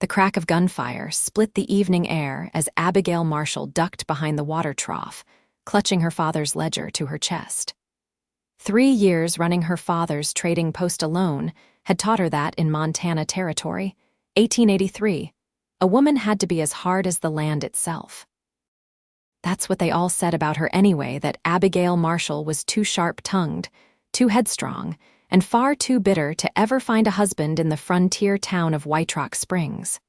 The crack of gunfire split the evening air as Abigail Marshall ducked behind the water trough, clutching her father's ledger to her chest. 3 years running her father's trading post alone had taught her that in Montana Territory, 1883, a woman had to be as hard as the land itself. That's what they all said about her anyway, that Abigail Marshall was too sharp-tongued, too headstrong, and far too bitter to ever find a husband in the frontier town of White Rock Springs.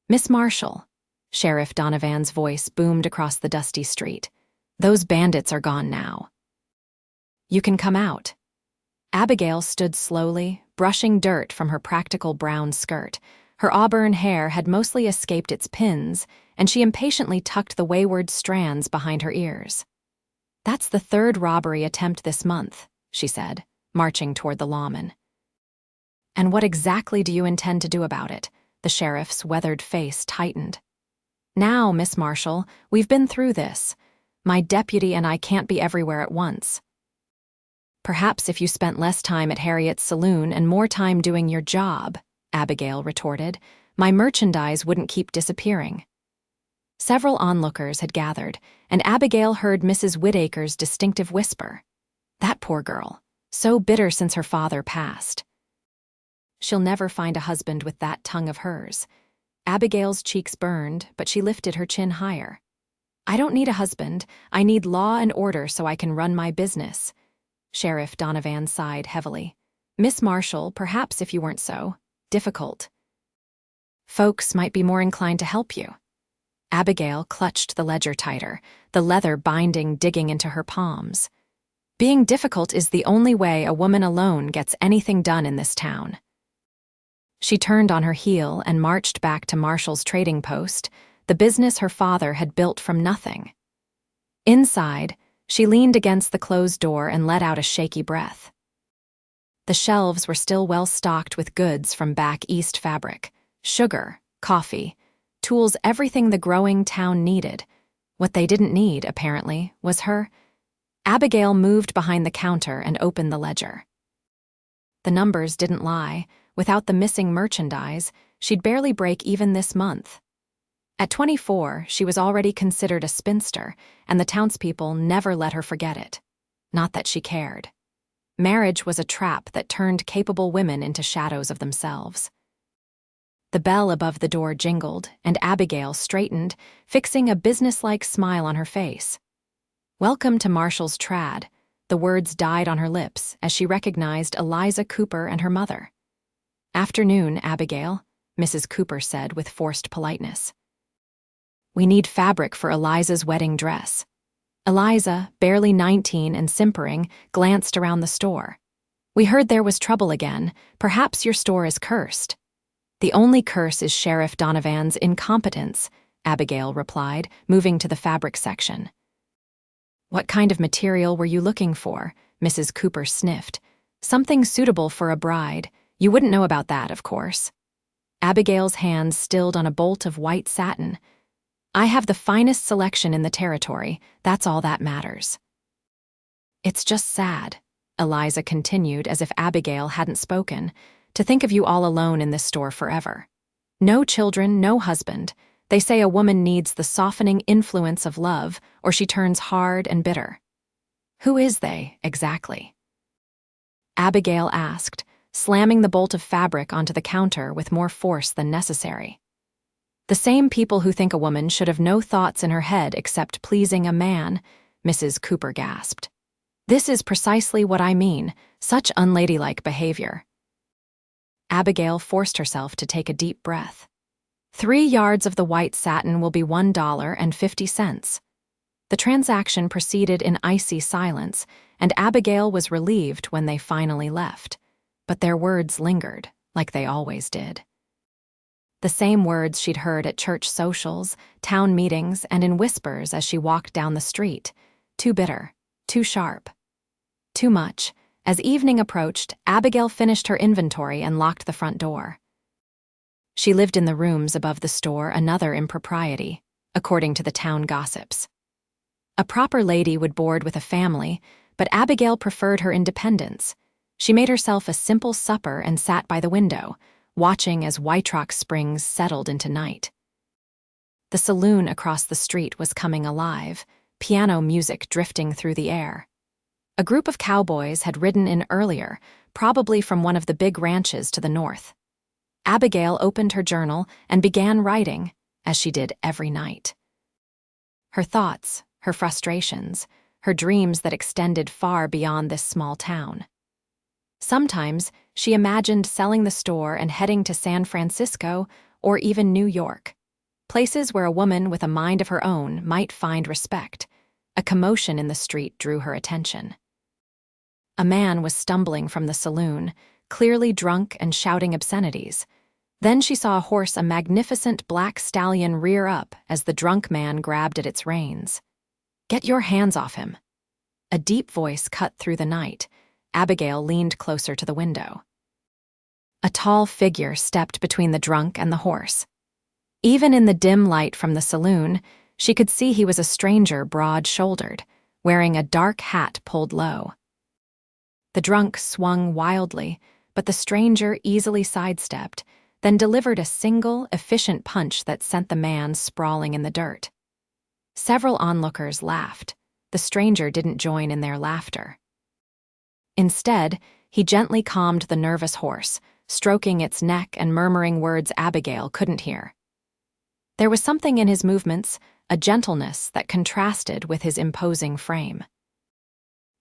"Miss Marshall," Sheriff Donovan's voice boomed across the dusty street, "those bandits are gone now. You can come out." Abigail stood slowly, brushing dirt from her practical brown skirt. Her auburn hair had mostly escaped its pins, and she impatiently tucked the wayward strands behind her ears. "That's the 3rd robbery attempt this month," she said, marching toward the lawman. "And what exactly do you intend to do about it?" The sheriff's weathered face tightened. "Now, Miss Marshall, we've been through this. My deputy and I can't be everywhere at once." "Perhaps if you spent less time at Harriet's saloon and more time doing your job," Abigail retorted, "my merchandise wouldn't keep disappearing." Several onlookers had gathered, and Abigail heard Mrs. Whittaker's distinctive whisper. "That poor girl, so bitter since her father passed. She'll never find a husband with that tongue of hers." Abigail's cheeks burned, but she lifted her chin higher. "I don't need a husband. I need law and order so I can run my business." Sheriff Donovan sighed heavily. "Miss Marshall, perhaps if you weren't so difficult, folks might be more inclined to help you." Abigail clutched the ledger tighter, the leather binding digging into her palms. "Being difficult is the only way a woman alone gets anything done in this town." She turned on her heel and marched back to Marshall's trading post, the business her father had built from nothing. Inside, she leaned against the closed door and let out a shaky breath. The shelves were still well stocked with goods from back east fabric, sugar, coffee, tools, everything the growing town needed. What they didn't need, apparently, was her. Abigail moved behind the counter and opened the ledger. The numbers didn't lie. Without the missing merchandise, she'd barely break even this month. At 24, she was already considered a spinster, and the townspeople never let her forget it. Not that she cared. Marriage was a trap that turned capable women into shadows of themselves. The bell above the door jingled, and Abigail straightened, fixing a businesslike smile on her face. "Welcome to Marshall's Trad." The words died on her lips as she recognized Eliza Cooper and her mother. "Afternoon, Abigail," Mrs. Cooper said with forced politeness. "We need fabric for Eliza's wedding dress." Eliza, barely 19 and simpering, glanced around the store. "We heard there was trouble again. Perhaps your store is cursed." "The only curse is Sheriff Donovan's incompetence," Abigail replied, moving to the fabric section. "What kind of material were you looking for?" Mrs. Cooper sniffed. "Something suitable for a bride. You wouldn't know about that, of course." Abigail's hands stilled on a bolt of white satin. "I have the finest selection in the territory. That's all that matters." "It's just sad," Eliza continued as if Abigail hadn't spoken, "to think of you all alone in this store forever. No children, no husband. They say a woman needs the softening influence of love, or she turns hard and bitter." "Who is they, exactly?" Abigail asked, slamming the bolt of fabric onto the counter with more force than necessary. "The same people who think a woman should have no thoughts in her head except pleasing a man," Mrs. Cooper gasped. "This is precisely what I mean, such unladylike behavior." Abigail forced herself to take a deep breath. 3 yards of the white satin will be $1.50. The transaction proceeded in icy silence, and Abigail was relieved when they finally left. But their words lingered, like they always did. The same words she'd heard at church socials, town meetings, and in whispers as she walked down the street. Too bitter, too sharp, too much. As evening approached, Abigail finished her inventory and locked the front door. She lived in the rooms above the store, another impropriety, according to the town gossips. A proper lady would board with a family, but Abigail preferred her independence. She made herself a simple supper and sat by the window, watching as White Rock Springs settled into night. The saloon across the street was coming alive, piano music drifting through the air. A group of cowboys had ridden in earlier, probably from one of the big ranches to the north. Abigail opened her journal and began writing, as she did every night. Her thoughts, her frustrations, her dreams that extended far beyond this small town. Sometimes she imagined selling the store and heading to San Francisco or even New York, places where a woman with a mind of her own might find respect. A commotion in the street drew her attention. A man was stumbling from the saloon, clearly drunk and shouting obscenities. Then she saw a horse, a magnificent black stallion, rear up as the drunk man grabbed at its reins. "Get your hands off him." A deep voice cut through the night. Abigail leaned closer to the window. A tall figure stepped between the drunk and the horse. Even in the dim light from the saloon, she could see he was a stranger, broad-shouldered, wearing a dark hat pulled low. The drunk swung wildly, but the stranger easily sidestepped, then delivered a single, efficient punch that sent the man sprawling in the dirt. Several onlookers laughed. The stranger didn't join in their laughter. Instead, he gently calmed the nervous horse, stroking its neck and murmuring words Abigail couldn't hear. There was something in his movements, a gentleness that contrasted with his imposing frame.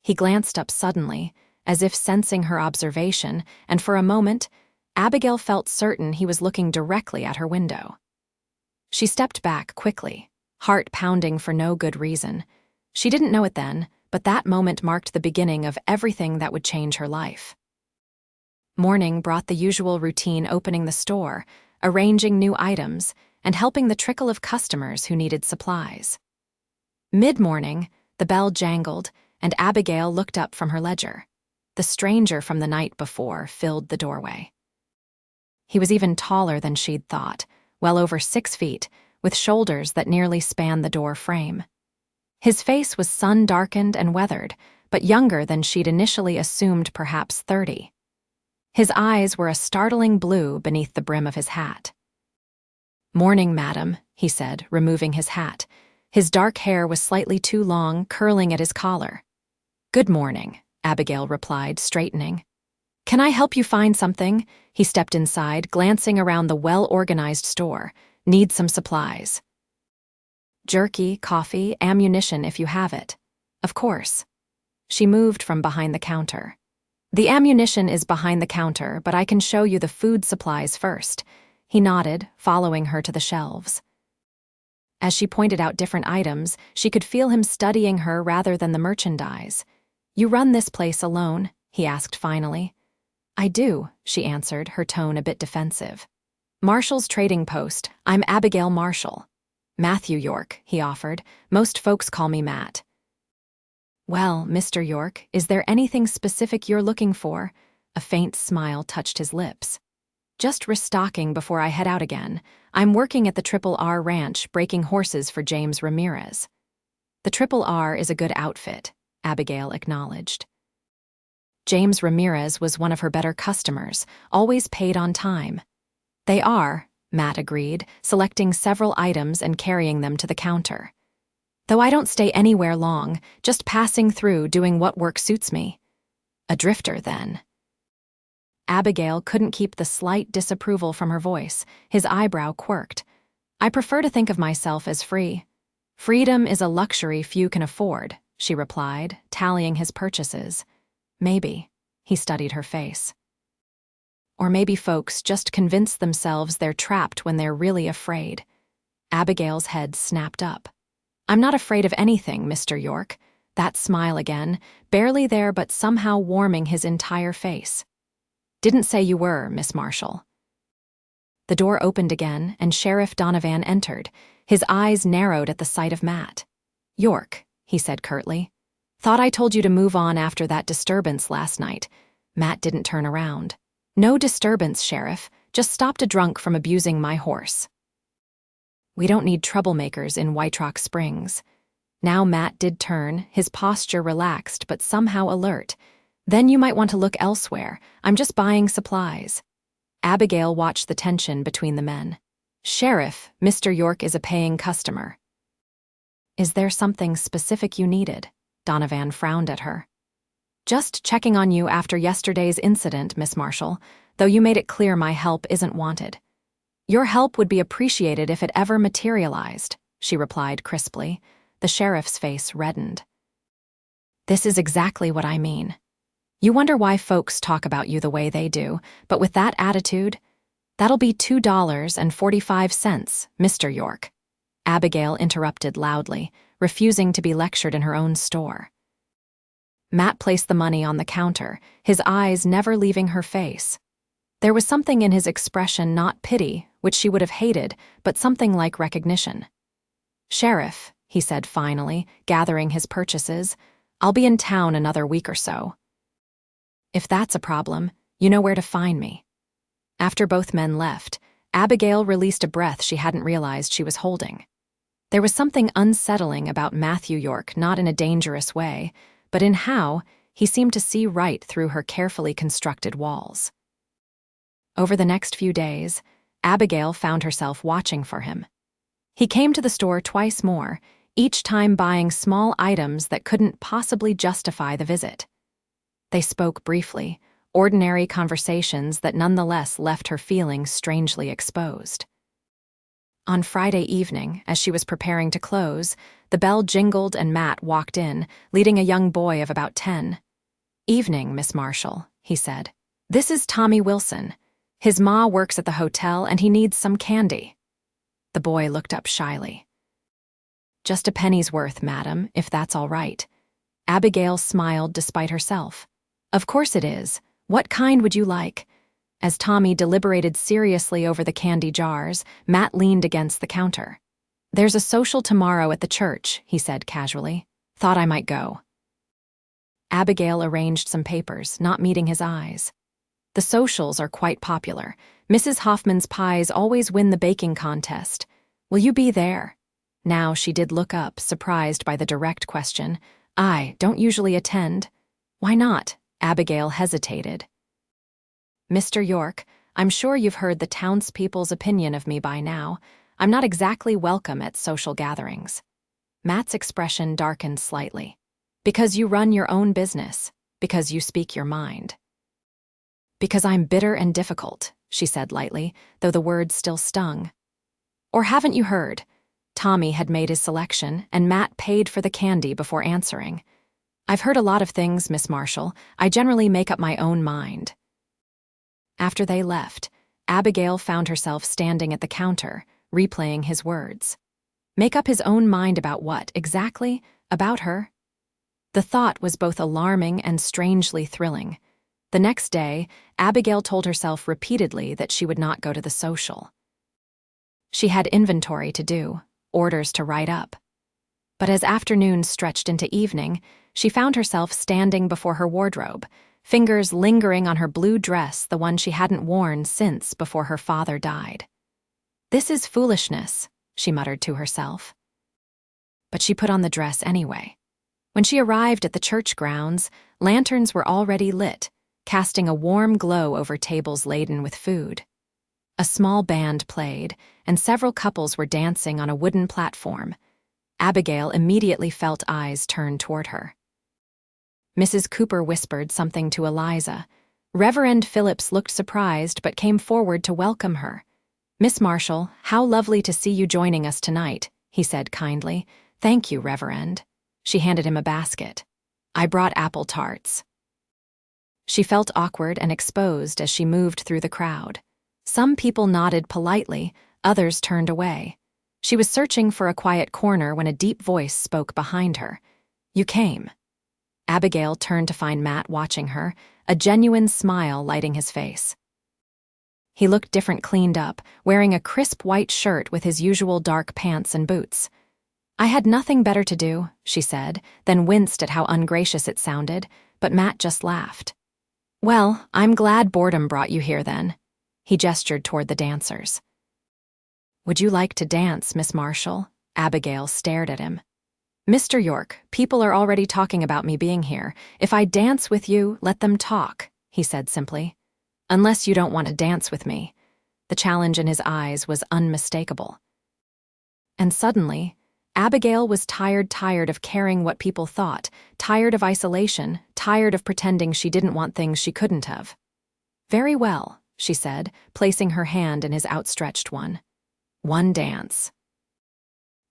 He glanced up suddenly, as if sensing her observation, and for a moment, Abigail felt certain he was looking directly at her window. She stepped back quickly, heart pounding for no good reason. She didn't know it then, but that moment marked the beginning of everything that would change her life. Morning brought the usual routine, opening the store, arranging new items, and helping the trickle of customers who needed supplies. Mid-morning, the bell jangled, and Abigail looked up from her ledger. The stranger from the night before filled the doorway. He was even taller than she'd thought, well over 6 feet, with shoulders that nearly spanned the door frame. His face was sun-darkened and weathered, but younger than she'd initially assumed, perhaps 30. His eyes were a startling blue beneath the brim of his hat. "Morning, madam," he said, removing his hat. His dark hair was slightly too long, curling at his collar. "Good morning," Abigail replied, straightening. "Can I help you find something?" He stepped inside, glancing around the well-organized store. "Need some supplies." "Jerky, coffee, ammunition if you have it." "Of course." She moved from behind the counter. "The ammunition is behind the counter, but I can show you the food supplies first." He nodded, following her to the shelves. As she pointed out different items, she could feel him studying her rather than the merchandise. "You run this place alone?" he asked finally. "I do," she answered, her tone a bit defensive. "Marshall's Trading Post. I'm Abigail Marshall." "Matthew York," he offered. "Most folks call me Matt." "Well, Mr. York, is there anything specific you're looking for?" A faint smile touched his lips. "Just restocking before I head out again. I'm working at the Triple R Ranch, breaking horses for James Ramirez." "The Triple R is a good outfit," Abigail acknowledged. James Ramirez was one of her better customers, always paid on time. "They are," Matt agreed, selecting several items and carrying them to the counter. "Though I don't stay anywhere long, just passing through, doing what work suits me." "A drifter, then." Abigail couldn't keep the slight disapproval from her voice. His eyebrow quirked. "I prefer to think of myself as free." "Freedom is a luxury few can afford," she replied, tallying his purchases. "Maybe." He studied her face. "Or maybe folks just convince themselves they're trapped when they're really afraid." Abigail's head snapped up. "I'm not afraid of anything, Mr. York." That smile again, barely there but somehow warming his entire face. "Didn't say you were, Miss Marshall." The door opened again, and Sheriff Donovan entered. His eyes narrowed at the sight of Matt. "York," he said curtly. "Thought I told you to move on after that disturbance last night." Matt didn't turn around. "No disturbance, Sheriff. Just stopped a drunk from abusing my horse." "We don't need troublemakers in White Rock Springs." Now Matt did turn, his posture relaxed but somehow alert. "Then you might want to look elsewhere. I'm just buying supplies." Abigail watched the tension between the men. "Sheriff, Mr. York is a paying customer." "Is there something specific you needed?" Donovan frowned at her. "Just checking on you after yesterday's incident, Miss Marshall, though you made it clear my help isn't wanted." "Your help would be appreciated if it ever materialized," she replied crisply. The sheriff's face reddened. "This is exactly what I mean. You wonder why folks talk about you the way they do, but with that attitude, that'll be $2.45, Mr. York." Abigail interrupted loudly, refusing to be lectured in her own store. Matt placed the money on the counter, his eyes never leaving her face. There was something in his expression, not pity, which she would have hated, but something like recognition. "Sheriff," he said finally, gathering his purchases, "I'll be in town another week or so. If that's a problem, you know where to find me." After both men left, Abigail released a breath she hadn't realized she was holding. There was something unsettling about Matthew York, not in a dangerous way, but in how he seemed to see right through her carefully constructed walls. Over the next few days, Abigail found herself watching for him. He came to the store twice more, each time buying small items that couldn't possibly justify the visit. They spoke briefly, ordinary conversations that nonetheless left her feeling strangely exposed. On Friday evening, as she was preparing to close, the bell jingled and Matt walked in, leading a young boy of about 10. "Evening, Miss Marshall," he said. "This is Tommy Wilson. His ma works at the hotel and he needs some candy." The boy looked up shyly. "Just a penny's worth, madam, if that's all right." Abigail smiled despite herself. "Of course it is. What kind would you like?" As Tommy deliberated seriously over the candy jars, Matt leaned against the counter. "There's a social tomorrow at the church," he said casually. "Thought I might go." Abigail arranged some papers, not meeting his eyes. "The socials are quite popular. Mrs. Hoffman's pies always win the baking contest. Will you be there?" Now she did look up, surprised by the direct question. "I don't usually attend." "Why not?" Abigail hesitated. "Mr. York, I'm sure you've heard the townspeople's opinion of me by now. I'm not exactly welcome at social gatherings." Matt's expression darkened slightly. "Because you run your own business. Because you speak your mind." "Because I'm bitter and difficult," she said lightly, though the words still stung. "Or haven't you heard?" Tommy had made his selection, and Matt paid for the candy before answering. "I've heard a lot of things, Miss Marshall. I generally make up my own mind." After they left, Abigail found herself standing at the counter, replaying his words. Make up his own mind about what, exactly? About her? The thought was both alarming and strangely thrilling. The next day, Abigail told herself repeatedly that she would not go to the social. She had inventory to do, orders to write up. But as afternoon stretched into evening, she found herself standing before her wardrobe, fingers lingering on her blue dress, the one she hadn't worn since before her father died. "This is foolishness," she muttered to herself. But she put on the dress anyway. When she arrived at the church grounds, lanterns were already lit, casting a warm glow over tables laden with food. A small band played, and several couples were dancing on a wooden platform. Abigail immediately felt eyes turned toward her. Mrs. Cooper whispered something to Eliza. Reverend Phillips looked surprised but came forward to welcome her. "Miss Marshall, how lovely to see you joining us tonight," he said kindly. "Thank you, Reverend." She handed him a basket. "I brought apple tarts." She felt awkward and exposed as she moved through the crowd. Some people nodded politely, others turned away. She was searching for a quiet corner when a deep voice spoke behind her. "You came." Abigail turned to find Matt watching her, a genuine smile lighting his face. He looked different, cleaned up, wearing a crisp white shirt with his usual dark pants and boots. "I had nothing better to do," she said, then winced at how ungracious it sounded, but Matt just laughed. "Well, I'm glad boredom brought you here then." He gestured toward the dancers. "Would you like to dance, Miss Marshall?" Abigail stared at him. "Mr. York, people are already talking about me being here. If I dance with you, let them talk," he said simply. Unless you don't want to dance with me. The challenge in his eyes was unmistakable. And suddenly, Abigail was tired of caring what people thought, tired of isolation, tired of pretending she didn't want things she couldn't have. "Very well," she said, placing her hand in his outstretched one. "One dance."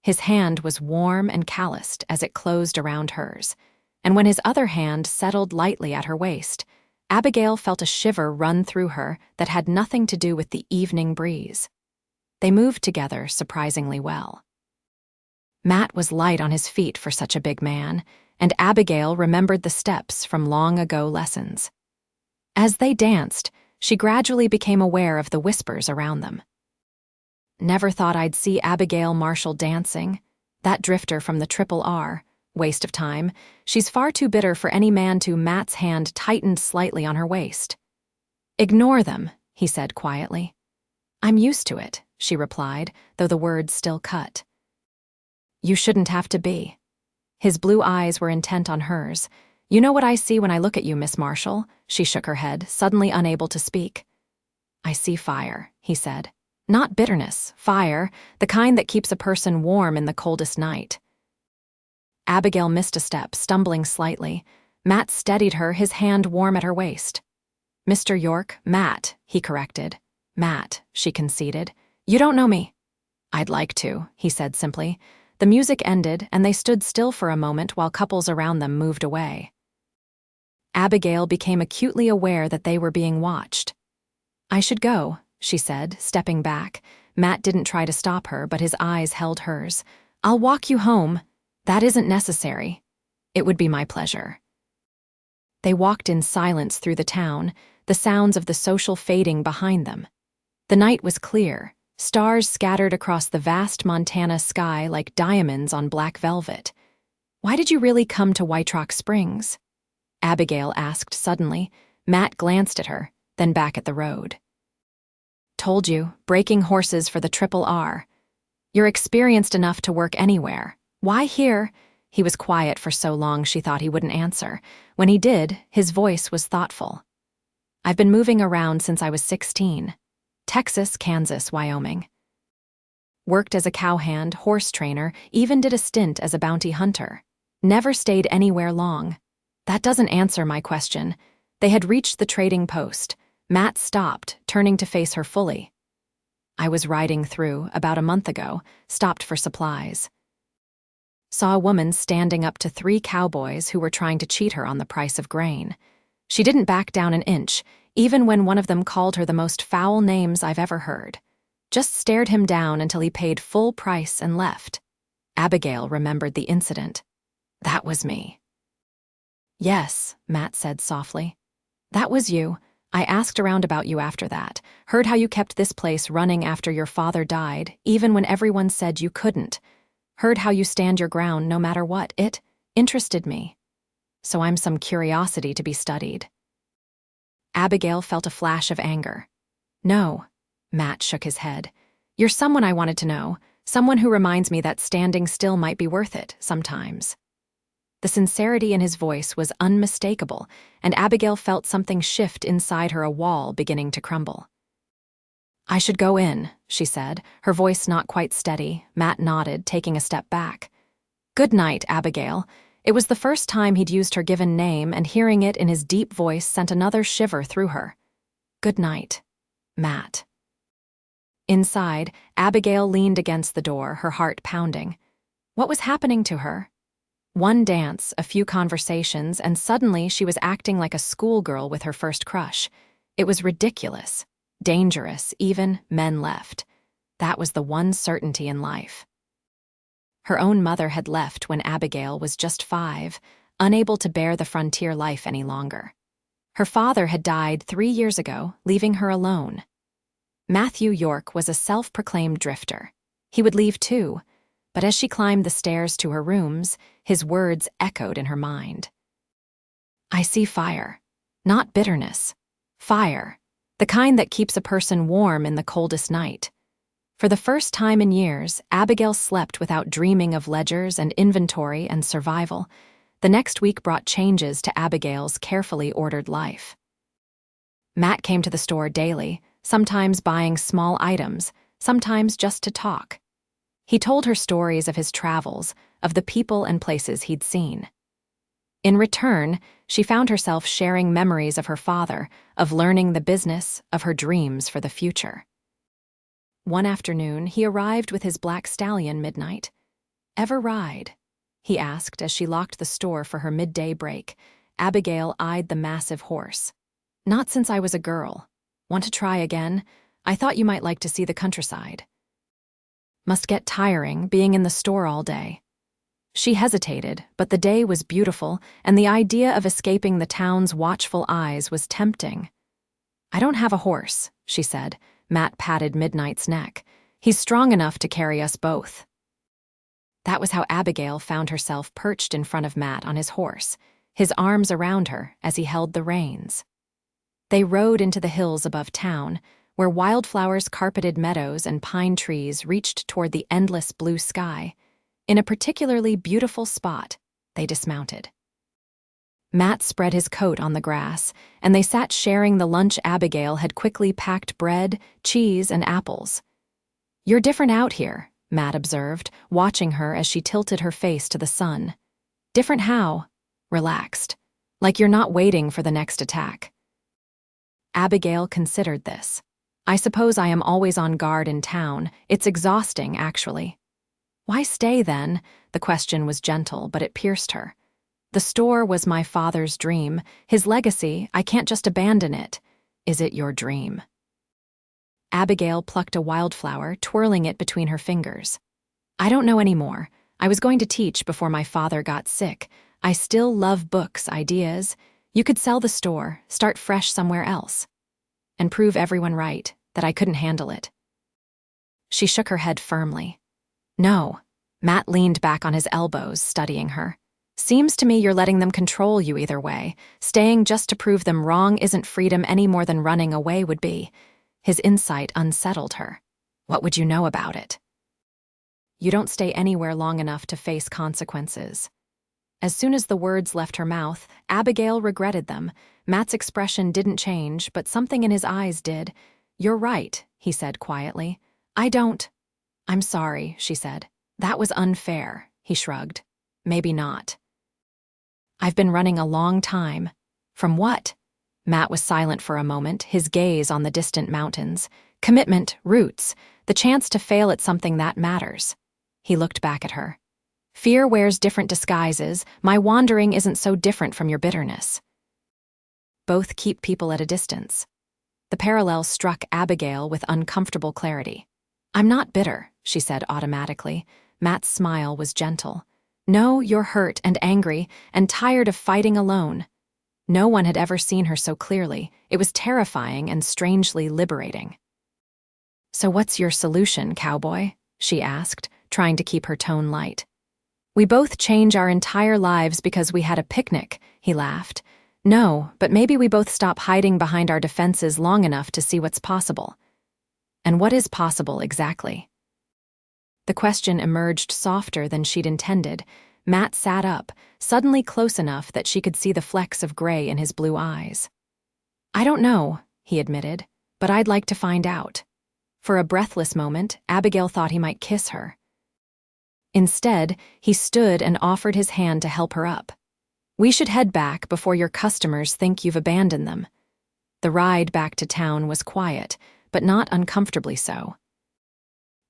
His hand was warm and calloused as it closed around hers, and when his other hand settled lightly at her waist, Abigail felt a shiver run through her that had nothing to do with the evening breeze. They moved together surprisingly well. Matt was light on his feet for such a big man, and Abigail remembered the steps from long-ago lessons. As they danced, she gradually became aware of the whispers around them. "Never thought I'd see Abigail Marshall dancing. That drifter from the Triple R. Waste of time. She's far too bitter for any man to." Matt's hand tightened slightly on her waist. "Ignore them," he said quietly. "I'm used to it," she replied, though the words still cut. "You shouldn't have to be." His blue eyes were intent on hers. "You know what I see when I look at you, Miss Marshall?" She shook her head, suddenly unable to speak. "I see fire," he said. "Not bitterness, fire, the kind that keeps a person warm in the coldest night." Abigail missed a step, stumbling slightly. Matt steadied her, his hand warm at her waist. "Mr. York, Matt," he corrected. "Matt," she conceded. "You don't know me." "I'd like to," he said simply. The music ended, and they stood still for a moment while couples around them moved away. Abigail became acutely aware that they were being watched. "I should go," she said, stepping back. Matt didn't try to stop her, but his eyes held hers. "I'll walk you home." "That isn't necessary." "It would be my pleasure." They walked in silence through the town, the sounds of the social fading behind them. The night was clear, stars scattered across the vast Montana sky like diamonds on black velvet. "Why did you really come to White Rock Springs?" Abigail asked suddenly. Matt glanced at her, then back at the road. "Told you, breaking horses for the Triple R. You're experienced enough to work anywhere. Why here?" He was quiet for so long she thought he wouldn't answer. When he did, his voice was thoughtful. "I've been moving around since I was 16. Texas, Kansas, Wyoming. Worked as a cowhand, horse trainer, even did a stint as a bounty hunter. Never stayed anywhere long." "That doesn't answer my question." They had reached the trading post. Matt stopped, turning to face her fully. "I was riding through, about a month ago, stopped for supplies. Saw a woman standing up to 3 cowboys who were trying to cheat her on the price of grain. She didn't back down an inch, even when one of them called her the most foul names I've ever heard. Just stared him down until he paid full price and left." Abigail remembered the incident. "That was me." "Yes," Matt said softly. "That was you. I asked around about you after that, heard how you kept this place running after your father died, even when everyone said you couldn't. Heard how you stand your ground no matter what. It interested me. So I'm some curiosity to be studied." Abigail felt a flash of anger. "No," Matt shook his head. "You're someone I wanted to know, someone who reminds me that standing still might be worth it, sometimes." The sincerity in his voice was unmistakable, and Abigail felt something shift inside her, a wall beginning to crumble. "I should go in," she said, her voice not quite steady. Matt nodded, taking a step back. "Good night, Abigail." It was the first time he'd used her given name, and hearing it in his deep voice sent another shiver through her. "Good night, Matt." Inside, Abigail leaned against the door, her heart pounding. What was happening to her? One dance, a few conversations, and suddenly she was acting like a schoolgirl with her first crush. It was ridiculous, dangerous, even men left. That was the one certainty in life. Her own mother had left when Abigail was just 5, unable to bear the frontier life any longer. Her father had died 3 years ago, leaving her alone. Matthew York was a self-proclaimed drifter. He would leave too, but as she climbed the stairs to her rooms, his words echoed in her mind. "I see fire, not bitterness. Fire, the kind that keeps a person warm in the coldest night." For the first time in years, Abigail slept without dreaming of ledgers and inventory and survival. The next week brought changes to Abigail's carefully ordered life. Matt came to the store daily, sometimes buying small items, sometimes just to talk. He told her stories of his travels, of the people and places he'd seen. In return, she found herself sharing memories of her father, of learning the business, of her dreams for the future. One afternoon, he arrived with his black stallion midnight. "Ever ride?" he asked as she locked the store for her midday break. Abigail eyed the massive horse. "Not since I was a girl. Want to try again? I thought you might like to see the countryside." "Must get tiring, being in the store all day." She hesitated, but the day was beautiful, and the idea of escaping the town's watchful eyes was tempting. "I don't have a horse," she said. Matt patted Midnight's neck. "He's strong enough to carry us both." That was how Abigail found herself perched in front of Matt on his horse, his arms around her as he held the reins. They rode into the hills above town, where wildflowers carpeted meadows and pine trees reached toward the endless blue sky. In a particularly beautiful spot, they dismounted. Matt spread his coat on the grass, and they sat sharing the lunch Abigail had quickly packed: bread, cheese, and apples. "You're different out here," Matt observed, watching her as she tilted her face to the sun. "Different how?" "Relaxed. Like you're not waiting for the next attack." Abigail considered this. "I suppose I am always on guard in town. It's exhausting, actually." "Why stay, then?" The question was gentle, but it pierced her. "The store was my father's dream, his legacy. I can't just abandon it." "Is it your dream?" Abigail plucked a wildflower, twirling it between her fingers. "I don't know anymore. I was going to teach before my father got sick. I still love books, ideas. You could sell the store, start fresh somewhere else, and prove everyone right, that I couldn't handle it." She shook her head firmly. "No." Matt leaned back on his elbows, studying her. "Seems to me you're letting them control you either way. Staying just to prove them wrong isn't freedom any more than running away would be." His insight unsettled her. "What would you know about it?" "You don't stay anywhere long enough to face consequences." As soon as the words left her mouth, Abigail regretted them. Matt's expression didn't change, but something in his eyes did. "You're right," he said quietly. "I'm sorry," she said. "That was unfair," he shrugged. "Maybe not." "I've been running a long time." "From what?" Matt was silent for a moment, his gaze on the distant mountains. "Commitment, roots, the chance to fail at something that matters." He looked back at her. "Fear wears different disguises. My wandering isn't so different from your bitterness." Both keep people at a distance. The parallel struck Abigail with uncomfortable clarity. "I'm not bitter," she said automatically. Matt's smile was gentle. "No, you're hurt and angry and tired of fighting alone." No one had ever seen her so clearly. It was terrifying and strangely liberating. "So what's your solution, Cowboy?" she asked, trying to keep her tone light. "We both change our entire lives because we had a picnic," he laughed. "No, but maybe we both stop hiding behind our defenses long enough to see what's possible." "And what is possible exactly?" The question emerged softer than she'd intended. Matt sat up, suddenly close enough that she could see the flecks of gray in his blue eyes. "I don't know," he admitted, "but I'd like to find out." For a breathless moment, Abigail thought he might kiss her. Instead, he stood and offered his hand to help her up. "We should head back before your customers think you've abandoned them." The ride back to town was quiet, but not uncomfortably so.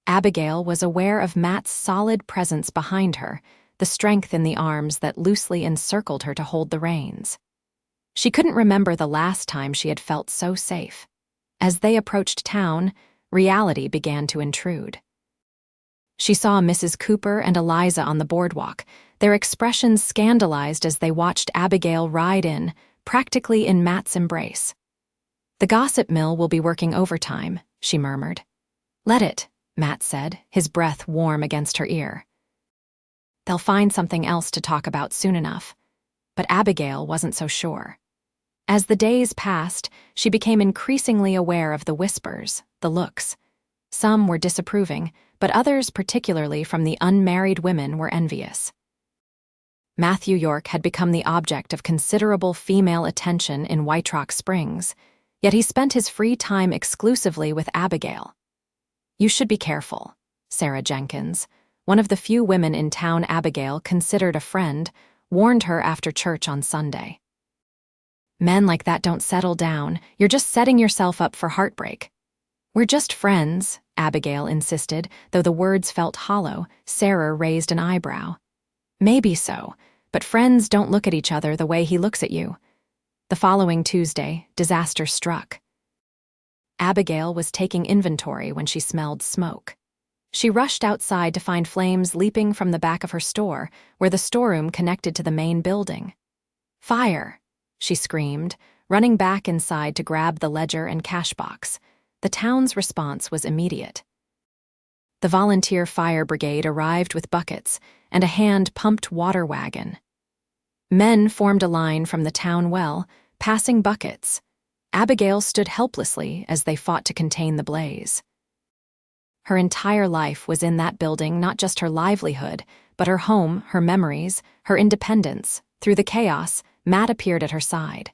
Abigail was aware of Matt's solid presence behind her, the strength in the arms that loosely encircled her to hold the reins. She couldn't remember the last time she had felt so safe. As they approached town, reality began to intrude. She saw Mrs. Cooper and Eliza on the boardwalk, their expressions scandalized as they watched Abigail ride in, practically in Matt's embrace. "The gossip mill will be working overtime," she murmured. "Let it," Matt said, his breath warm against her ear. "They'll find something else to talk about soon enough." But Abigail wasn't so sure. As the days passed, she became increasingly aware of the whispers, the looks. Some were disapproving, but others, particularly from the unmarried women, were envious. Matthew York had become the object of considerable female attention in White Rock Springs. yet he spent his free time exclusively with Abigail. "You should be careful," Sarah Jenkins, one of the few women in town Abigail considered a friend, warned her after church on Sunday. "Men like that don't settle down. You're just setting yourself up for heartbreak." "We're just friends," Abigail insisted, though the words felt hollow. Sarah raised an eyebrow. "Maybe so, but friends don't look at each other the way he looks at you." The following Tuesday, disaster struck. Abigail was taking inventory when she smelled smoke. She rushed outside to find flames leaping from the back of her store, where the storeroom connected to the main building. "Fire!" she screamed, running back inside to grab the ledger and cash box. The town's response was immediate. The volunteer fire brigade arrived with buckets and a hand-pumped water wagon. Men formed a line from the town well, passing buckets. Abigail stood helplessly as they fought to contain the blaze. Her entire life was in that building, not just her livelihood, but her home, her memories, her independence. Through the chaos, Matt appeared at her side.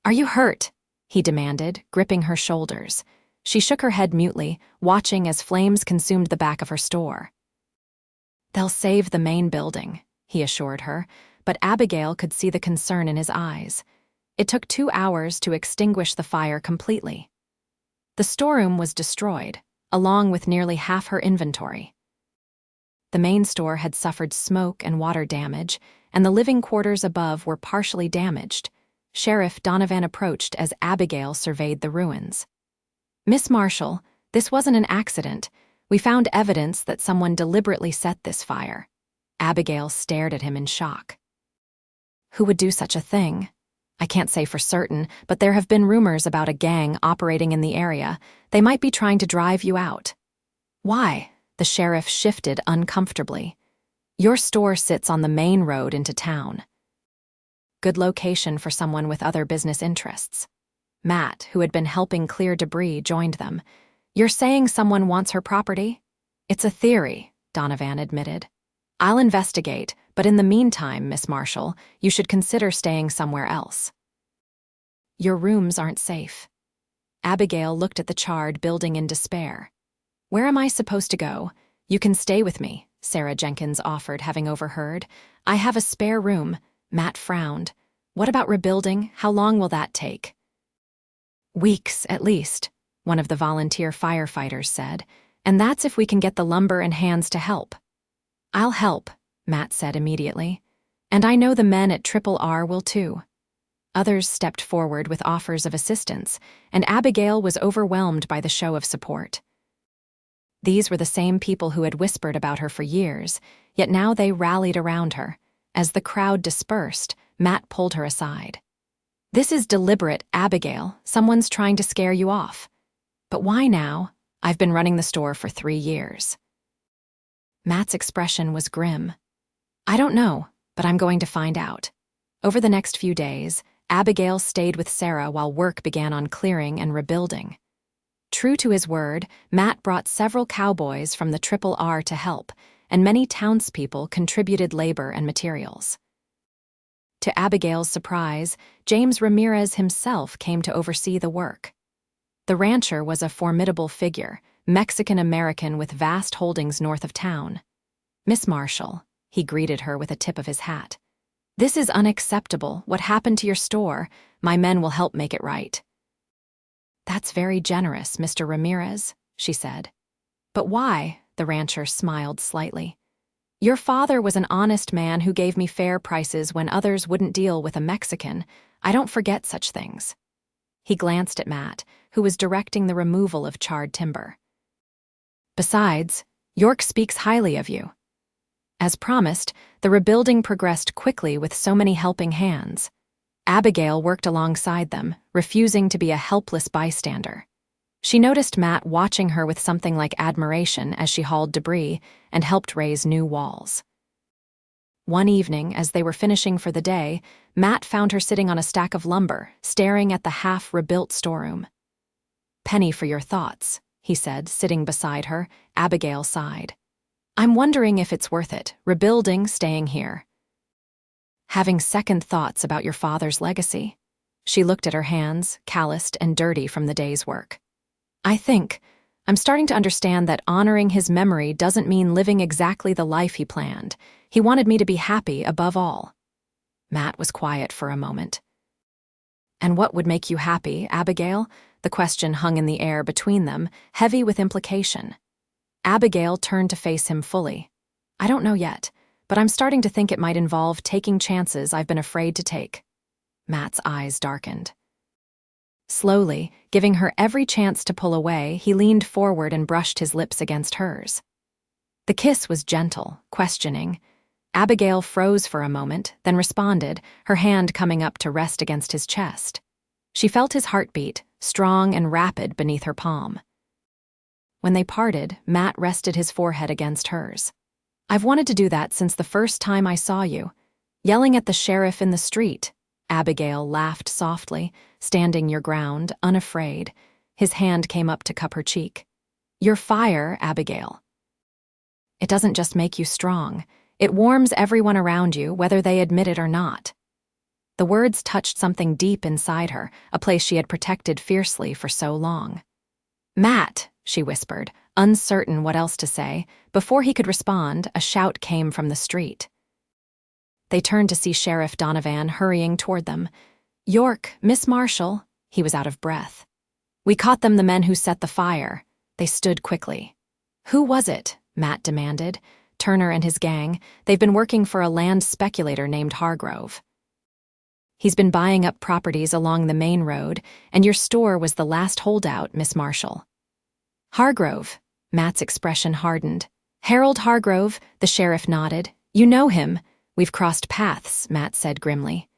"Are you hurt?" he demanded, gripping her shoulders. She shook her head mutely, watching as flames consumed the back of her store. "They'll save the main building," he assured her, but Abigail could see the concern in his eyes. It took 2 hours to extinguish the fire completely. The storeroom was destroyed, along with nearly half her inventory. The main store had suffered smoke and water damage, and the living quarters above were partially damaged. Sheriff Donovan approached as Abigail surveyed the ruins. "Miss Marshall, this wasn't an accident. We found evidence that someone deliberately set this fire." Abigail stared at him in shock. "Who would do such a thing?" "I can't say for certain, but there have been rumors about a gang operating in the area. They might be trying to drive you out." "Why?" The sheriff shifted uncomfortably. "Your store sits on the main road into town. Good location for someone with other business interests." Matt, who had been helping clear debris, joined them. "You're saying someone wants her property?" "It's a theory," Donovan admitted. "I'll investigate, but in the meantime, Miss Marshall, you should consider staying somewhere else." "Your rooms aren't safe." Abigail looked at the charred building in despair. "Where am I supposed to go?" "You can stay with me," Sarah Jenkins offered, having overheard. "I have a spare room." Matt frowned. "What about rebuilding? How long will that take?" "Weeks, at least," one of the volunteer firefighters said, "and that's if we can get the lumber and hands to help." "I'll help," Matt said immediately. "And I know the men at R will too." Others stepped forward with offers of assistance, and Abigail was overwhelmed by the show of support. These were the same people who had whispered about her for years, yet now they rallied around her. As the crowd dispersed, Matt pulled her aside. "This is deliberate, Abigail. Someone's trying to scare you off." "But why now? I've been running the store for 3 years." Matt's expression was grim. "I don't know, but I'm going to find out." Over the next few days, Abigail stayed with Sarah while work began on clearing and rebuilding. True to his word, Matt brought several cowboys from the R to help, and many townspeople contributed labor and materials. To Abigail's surprise, James Ramirez himself came to oversee the work. The rancher was a formidable figure, Mexican-American with vast holdings north of town. "Miss Marshall," he greeted her with a tip of his hat. "This is unacceptable. What happened to your store? My men will help make it right." "That's very generous, Mr. Ramirez," she said. "But why?" The rancher smiled slightly. "Your father was an honest man who gave me fair prices when others wouldn't deal with a Mexican. I don't forget such things." He glanced at Matt, who was directing the removal of charred timber. "Besides, York speaks highly of you." As promised, the rebuilding progressed quickly with so many helping hands. Abigail worked alongside them, refusing to be a helpless bystander. She noticed Matt watching her with something like admiration as she hauled debris and helped raise new walls. One evening, as they were finishing for the day, Matt found her sitting on a stack of lumber, staring at the half-rebuilt storeroom. "Penny for your thoughts," he said, sitting beside her. Abigail sighed. "I'm wondering if it's worth it, rebuilding, staying here." "Having second thoughts about your father's legacy?" She looked at her hands, calloused and dirty from the day's work. I'm starting to understand that honoring his memory doesn't mean living exactly the life he planned. He wanted me to be happy above all. Matt was quiet for a moment. And what would make you happy, Abigail? The question hung in the air between them, heavy with implication. Abigail turned to face him fully. I don't know yet, but I'm starting to think it might involve taking chances I've been afraid to take. Matt's eyes darkened. Slowly, giving her every chance to pull away, he leaned forward and brushed his lips against hers. The kiss was gentle, questioning. Abigail froze for a moment, then responded, her hand coming up to rest against his chest. She felt his heartbeat, strong and rapid beneath her palm. When they parted, Matt rested his forehead against hers. I've wanted to do that since the first time I saw you. Yelling at the sheriff in the street. Abigail laughed softly, standing your ground, unafraid. His hand came up to cup her cheek. You're fire, Abigail. It doesn't just make you strong. It warms everyone around you, whether they admit it or not. The words touched something deep inside her, a place she had protected fiercely for so long. Matt, she whispered, uncertain what else to say. Before he could respond, a shout came from the street. They turned to see Sheriff Donovan hurrying toward them. York, Miss Marshall. He was out of breath. We caught them, the men who set the fire. They stood quickly. Who was it? Matt demanded. Turner and his gang. They've been working for a land speculator named Hargrove. He's been buying up properties along the main road, and your store was the last holdout, Miss Marshall. Hargrove. Matt's expression hardened. Harold Hargrove, the sheriff nodded. You know him. We've crossed paths, Matt said grimly.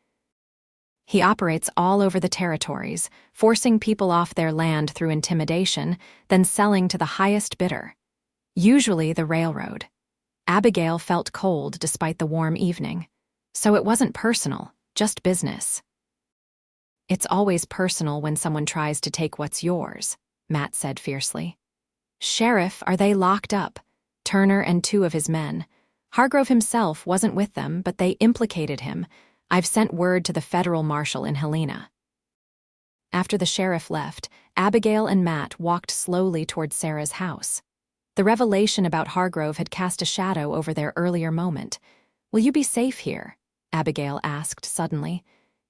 He operates all over the territories, forcing people off their land through intimidation, then selling to the highest bidder. Usually the railroad. Abigail felt cold despite the warm evening. So it wasn't personal, just business. It's always personal when someone tries to take what's yours, Matt said fiercely. Sheriff, are they locked up? Turner and 2 of his men. Hargrove himself wasn't with them, but they implicated him. I've sent word to the federal marshal in Helena. After the sheriff left, Abigail and Matt walked slowly toward Sarah's house. The revelation about Hargrove had cast a shadow over their earlier moment. Will you be safe here? Abigail asked suddenly.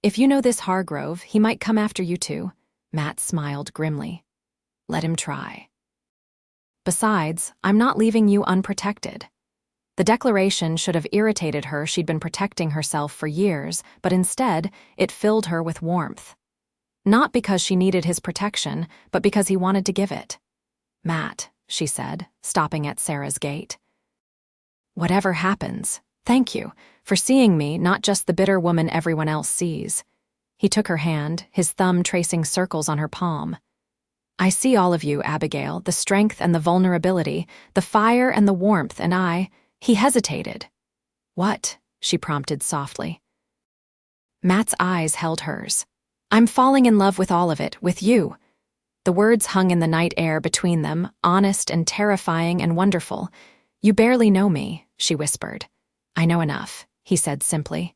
If you know this Hargrove, he might come after you too. Matt smiled grimly. Let him try. Besides, I'm not leaving you unprotected. The declaration should have irritated her. She'd been protecting herself for years, but instead, it filled her with warmth. Not because she needed his protection, but because he wanted to give it. Matt, she said, stopping at Sarah's gate. Whatever happens, thank you for seeing me, not just the bitter woman everyone else sees. He took her hand, his thumb tracing circles on her palm. I see all of you, Abigail, the strength and the vulnerability, the fire and the warmth, and He hesitated. What? She prompted softly. Matt's eyes held hers. I'm falling in love with all of it, with you. The words hung in the night air between them, honest and terrifying and wonderful. You barely know me, she whispered. I know enough, he said simply.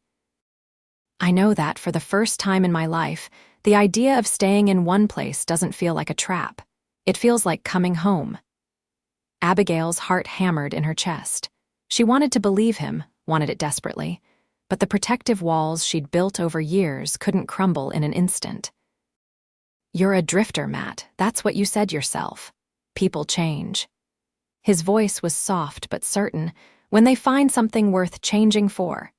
I know that for the first time in my life, the idea of staying in one place doesn't feel like a trap. It feels like coming home. Abigail's heart hammered in her chest. She wanted to believe him, wanted it desperately, but the protective walls she'd built over years couldn't crumble in an instant. You're a drifter, Matt. That's what you said yourself. People change. His voice was soft but certain, when they find something worth changing for.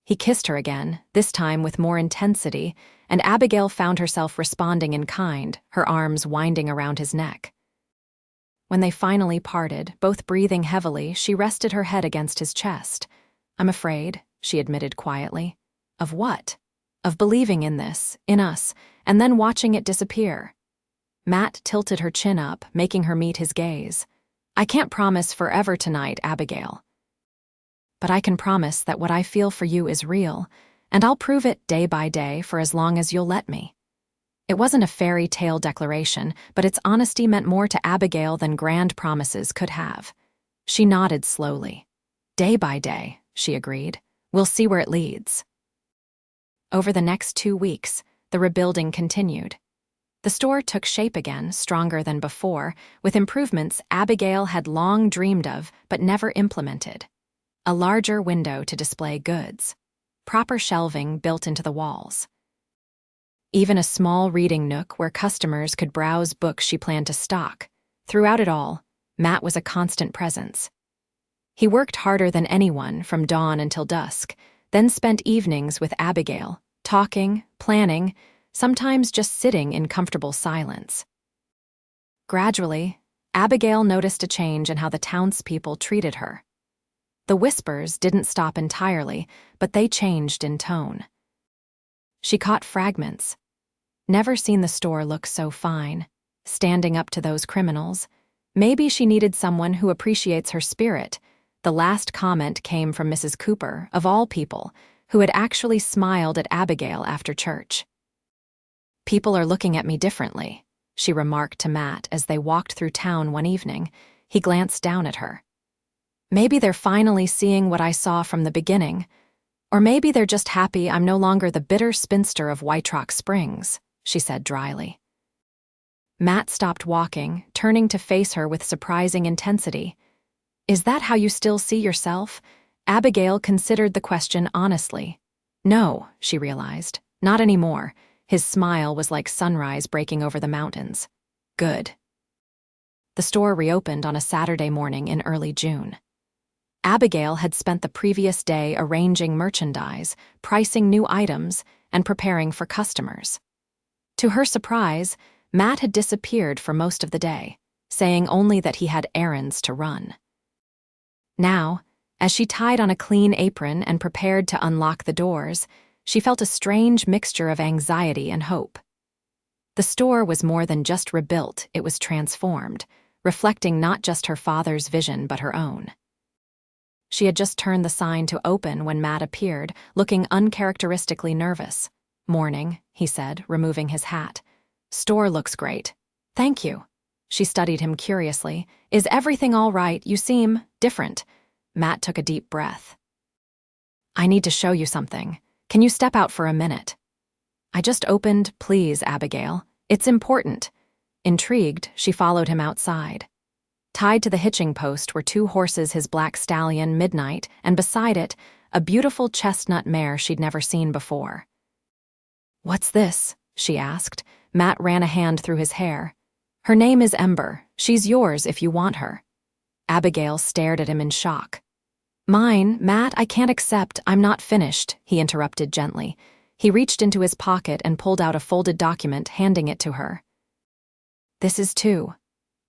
He kissed her again, this time with more intensity, and Abigail found herself responding in kind, her arms winding around his neck. When they finally parted, both breathing heavily, she rested her head against his chest. I'm afraid, she admitted quietly. Of what? Of believing in this, in us, and then watching it disappear. Matt tilted her chin up, making her meet his gaze. I can't promise forever tonight, Abigail. But I can promise that what I feel for you is real, and I'll prove it day by day for as long as you'll let me. It wasn't a fairy tale declaration, but its honesty meant more to Abigail than grand promises could have. She nodded slowly. Day by day, she agreed. We'll see where it leads. Over the next 2 weeks, The rebuilding continued. The store took shape again, stronger than before, with improvements Abigail had long dreamed of but never implemented. A larger window to display goods. Proper shelving built into the walls. Even a small reading nook where customers could browse books she planned to stock. Throughout it all, Matt was a constant presence. He worked harder than anyone from dawn until dusk, then spent evenings with Abigail, talking, planning, sometimes just sitting in comfortable silence. Gradually, Abigail noticed a change in how the townspeople treated her. The whispers didn't stop entirely, but they changed in tone. She caught fragments. Never seen the store look so fine, standing up to those criminals. Maybe she needed someone who appreciates her spirit. The last comment came from Mrs. Cooper, of all people, who had actually smiled at Abigail after church. "People are looking at me differently," she remarked to Matt as they walked through town one evening. He glanced down at her. "Maybe they're finally seeing what I saw from the beginning. Or maybe they're just happy I'm no longer the bitter spinster of White Rock Springs," she said dryly. Matt stopped walking, turning to face her with surprising intensity. "Is that how you still see yourself?" Abigail considered the question honestly. No, she realized, not anymore. His smile was like sunrise breaking over the mountains. Good. The store reopened on a Saturday morning in early June. Abigail had spent the previous day arranging merchandise, pricing new items, and preparing for customers. To her surprise, Matt had disappeared for most of the day, saying only that he had errands to run. Now, as she tied on a clean apron and prepared to unlock the doors, she felt a strange mixture of anxiety and hope. The store was more than just rebuilt, it was transformed, reflecting not just her father's vision but her own. She had just turned the sign to open when Matt appeared, looking uncharacteristically nervous. "Morning," he said, removing his hat. "Store looks great." "Thank you." She studied him curiously. "Is everything all right? You seem different." Matt took a deep breath. "I need to show you something. Can you step out for a minute?" "I just opened, please, Abigail. It's important." Intrigued, she followed him outside. Tied to the hitching post were 2 horses, his black stallion, Midnight, and beside it, a beautiful chestnut mare she'd never seen before. "What's this?" she asked. Matt ran a hand through his hair. "Her name is Ember. She's yours if you want her." Abigail stared at him in shock. "Mine, Matt, I can't accept. I'm not finished," he interrupted gently. He reached into his pocket and pulled out a folded document, handing it to her. "This is too."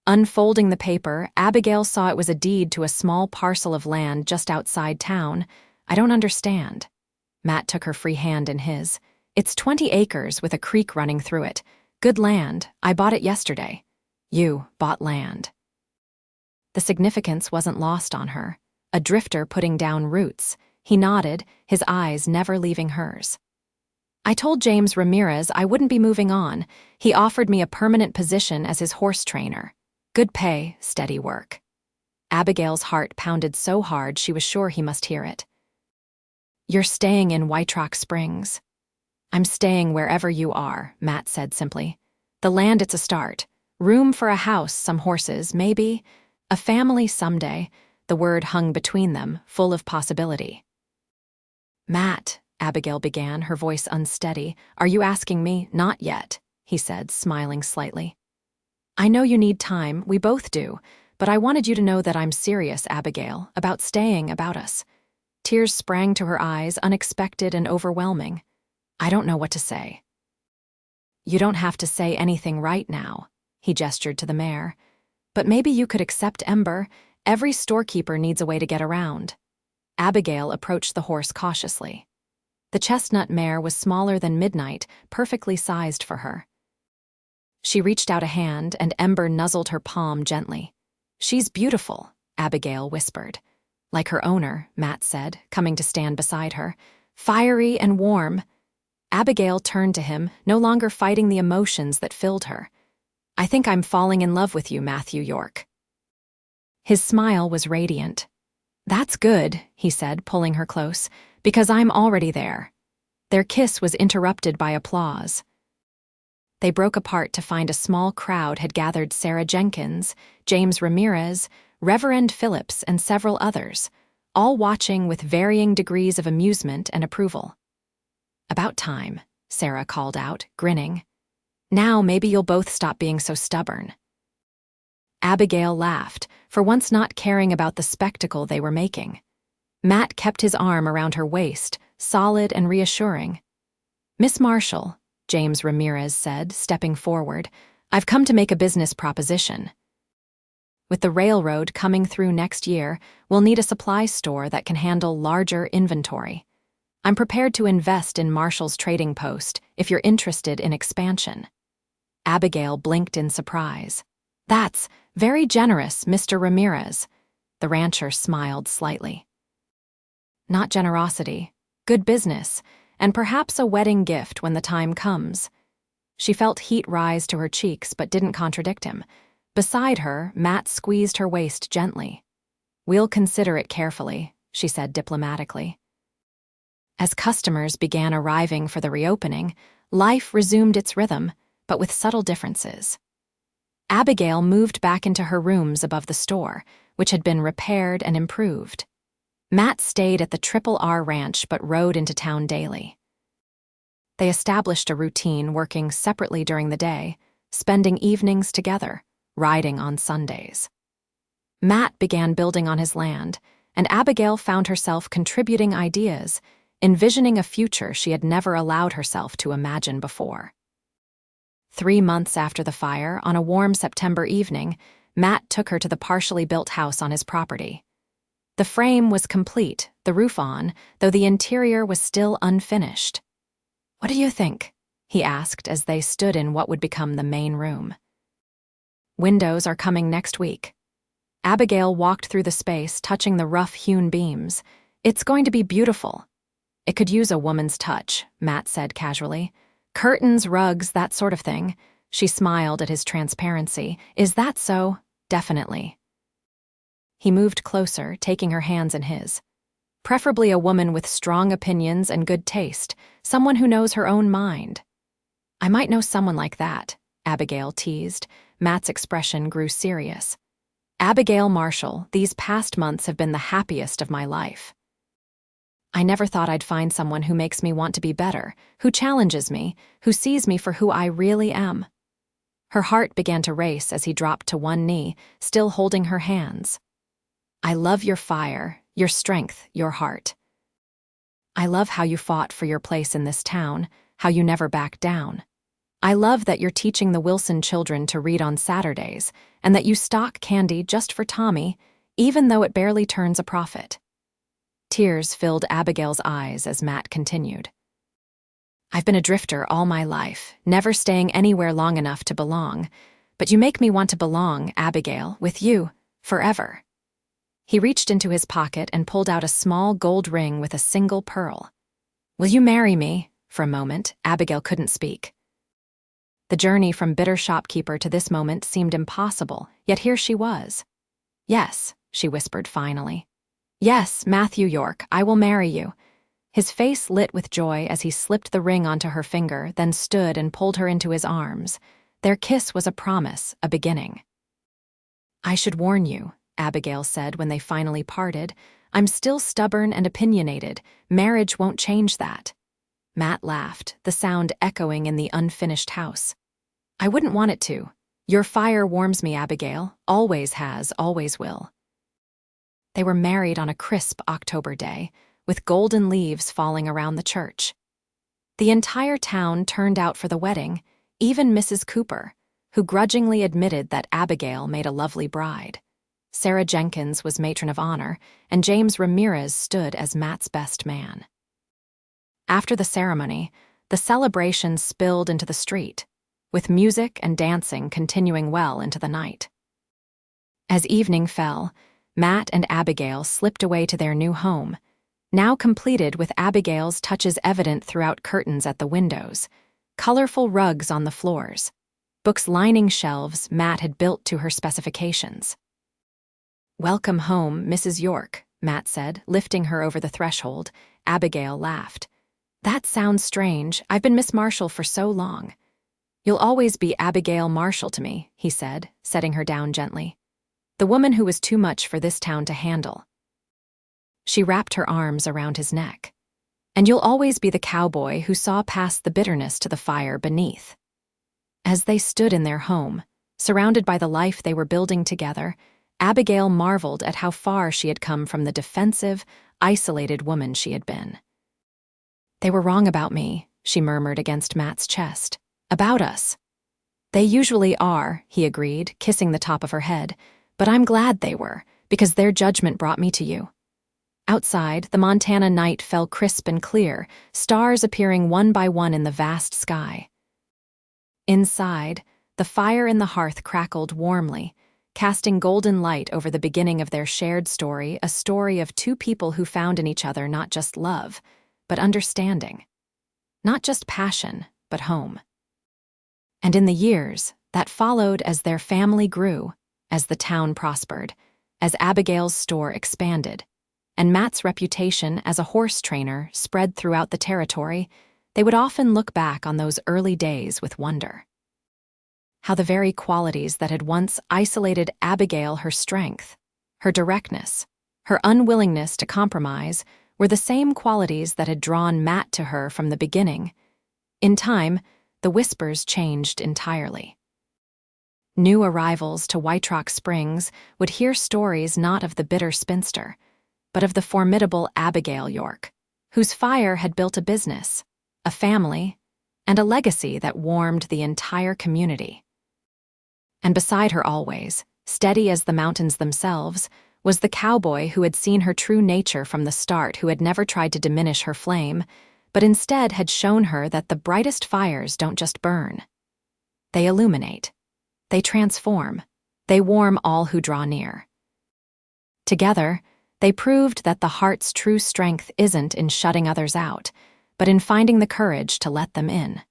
Unfolding the paper, Abigail saw it was a deed to a small parcel of land just outside town. "I don't understand." Matt took her free hand in his. "It's 20 acres with a creek running through it. Good land. I bought it yesterday." "You bought land." The significance wasn't lost on her. A drifter putting down roots. He nodded, his eyes never leaving hers. "I told James Ramirez I wouldn't be moving on. He offered me a permanent position as his horse trainer. Good pay, steady work." Abigail's heart pounded so hard she was sure he must hear it. "You're staying in White Rock Springs." "I'm staying wherever you are," Matt said simply. "The land, it's a start. Room for a house, some horses, maybe. A family someday." The word hung between them, full of possibility. "Matt," Abigail began, her voice unsteady, "are you asking me?" "Not yet," he said, smiling slightly. "I know you need time, we both do, but I wanted you to know that I'm serious, Abigail, about staying, about us." Tears sprang to her eyes, unexpected and overwhelming. "I don't know what to say." "You don't have to say anything right now," he gestured to the mare. "But maybe you could accept Ember. Every storekeeper needs a way to get around." Abigail approached the horse cautiously. The chestnut mare was smaller than Midnight, perfectly sized for her. She reached out a hand, and Ember nuzzled her palm gently. "She's beautiful," Abigail whispered. "Like her owner," Matt said, coming to stand beside her. "Fiery and warm." Abigail turned to him, no longer fighting the emotions that filled her. "I think I'm falling in love with you, Matthew York." His smile was radiant. "That's good," he said, pulling her close, "because I'm already there." Their kiss was interrupted by applause. They broke apart to find a small crowd had gathered Sarah Jenkins, James Ramirez, Reverend Phillips, and several others, all watching with varying degrees of amusement and approval. "About time," Sarah called out, grinning. "Now maybe you'll both stop being so stubborn." Abigail laughed, for once not caring about the spectacle they were making. Matt kept his arm around her waist, solid and reassuring. "Miss Marshall," James Ramirez said, stepping forward, "I've come to make a business proposition. With the railroad coming through next year, we'll need a supply store that can handle larger inventory. I'm prepared to invest in Marshall's trading post if you're interested in expansion." Abigail blinked in surprise. "That's very generous, Mr. Ramirez." The rancher smiled slightly. "Not generosity, good business, and perhaps a wedding gift when the time comes." She felt heat rise to her cheeks but didn't contradict him. Beside her, Matt squeezed her waist gently. "We'll consider it carefully," she said diplomatically. As customers began arriving for the reopening, life resumed its rhythm, but with subtle differences. Abigail moved back into her rooms above the store, which had been repaired and improved. Matt stayed at the Triple R Ranch but rode into town daily. They established a routine working separately during the day, spending evenings together, riding on Sundays. Matt began building on his land, and Abigail found herself contributing ideas, envisioning a future she had never allowed herself to imagine before. 3 months after the fire, on a warm September evening, Matt took her to the partially built house on his property. The frame was complete, the roof on, though the interior was still unfinished. "What do you think?" he asked as they stood in what would become the main room. "Windows are coming next week." Abigail walked through the space, touching the rough-hewn beams. "It's going to be beautiful." "It could use a woman's touch," Matt said casually. "Curtains, rugs, that sort of thing." She smiled at his transparency. "Is that so?" "Definitely." He moved closer, taking her hands in his. "Preferably a woman with strong opinions and good taste, someone who knows her own mind." "I might know someone like that," Abigail teased. Matt's expression grew serious. "Abigail Marshall, these past months have been the happiest of my life. I never thought I'd find someone who makes me want to be better, who challenges me, who sees me for who I really am." Her heart began to race as he dropped to one knee, still holding her hands. "I love your fire, your strength, your heart. I love how you fought for your place in this town, how you never backed down. I love that you're teaching the Wilson children to read on Saturdays, and that you stock candy just for Tommy, even though it barely turns a profit." Tears filled Abigail's eyes as Matt continued. "I've been a drifter all my life, never staying anywhere long enough to belong. But you make me want to belong, Abigail, with you, forever." He reached into his pocket and pulled out a small gold ring with a single pearl. "Will you marry me?" For a moment, Abigail couldn't speak. The journey from bitter shopkeeper to this moment seemed impossible, yet here she was. "Yes," she whispered finally. "Yes, Matthew York, I will marry you." His face lit with joy as he slipped the ring onto her finger, then stood and pulled her into his arms. Their kiss was a promise, a beginning. "I should warn you," Abigail said when they finally parted. "I'm still stubborn and opinionated. Marriage won't change that." Matt laughed, the sound echoing in the unfinished house. "I wouldn't want it to. Your fire warms me, Abigail. Always has, always will." They were married on a crisp October day, with golden leaves falling around the church. The entire town turned out for the wedding, even Mrs. Cooper, who grudgingly admitted that Abigail made a lovely bride. Sarah Jenkins was matron of honor, and James Ramirez stood as Matt's best man. After the ceremony, the celebration spilled into the street, with music and dancing continuing well into the night. As evening fell, Matt and Abigail slipped away to their new home, now completed with Abigail's touches evident throughout curtains at the windows, colorful rugs on the floors, books lining shelves Matt had built to her specifications. "Welcome home, Mrs. York," Matt said, lifting her over the threshold. Abigail laughed. "That sounds strange. I've been Miss Marshall for so long." "You'll always be Abigail Marshall to me," he said, setting her down gently. "The woman who was too much for this town to handle." She wrapped her arms around his neck. "And you'll always be the cowboy who saw past the bitterness to the fire beneath." As they stood in their home, surrounded by the life they were building together, Abigail marveled at how far she had come from the defensive, isolated woman she had been. "They were wrong about me," she murmured against Matt's chest. "About us." "They usually are," he agreed, kissing the top of her head. "But I'm glad they were, because their judgment brought me to you." Outside, the Montana night fell crisp and clear, stars appearing one by one in the vast sky. Inside, the fire in the hearth crackled warmly, casting golden light over the beginning of their shared story, a story of two people who found in each other not just love, but understanding. Not just passion, but home. And in the years that followed as their family grew, as the town prospered, as Abigail's store expanded, and Matt's reputation as a horse trainer spread throughout the territory, they would often look back on those early days with wonder. How the very qualities that had once isolated Abigail, her strength, her directness, her unwillingness to compromise, were the same qualities that had drawn Matt to her from the beginning. In time, the whispers changed entirely. New arrivals to White Rock Springs would hear stories not of the bitter spinster, but of the formidable Abigail York, whose fire had built a business, a family, and a legacy that warmed the entire community. And beside her always, steady as the mountains themselves, was the cowboy who had seen her true nature from the start, who had never tried to diminish her flame, but instead had shown her that the brightest fires don't just burn. They illuminate. They transform. They warm all who draw near. Together, they proved that the heart's true strength isn't in shutting others out, but in finding the courage to let them in.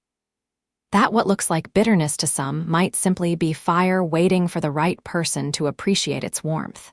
That what looks like bitterness to some might simply be fire waiting for the right person to appreciate its warmth.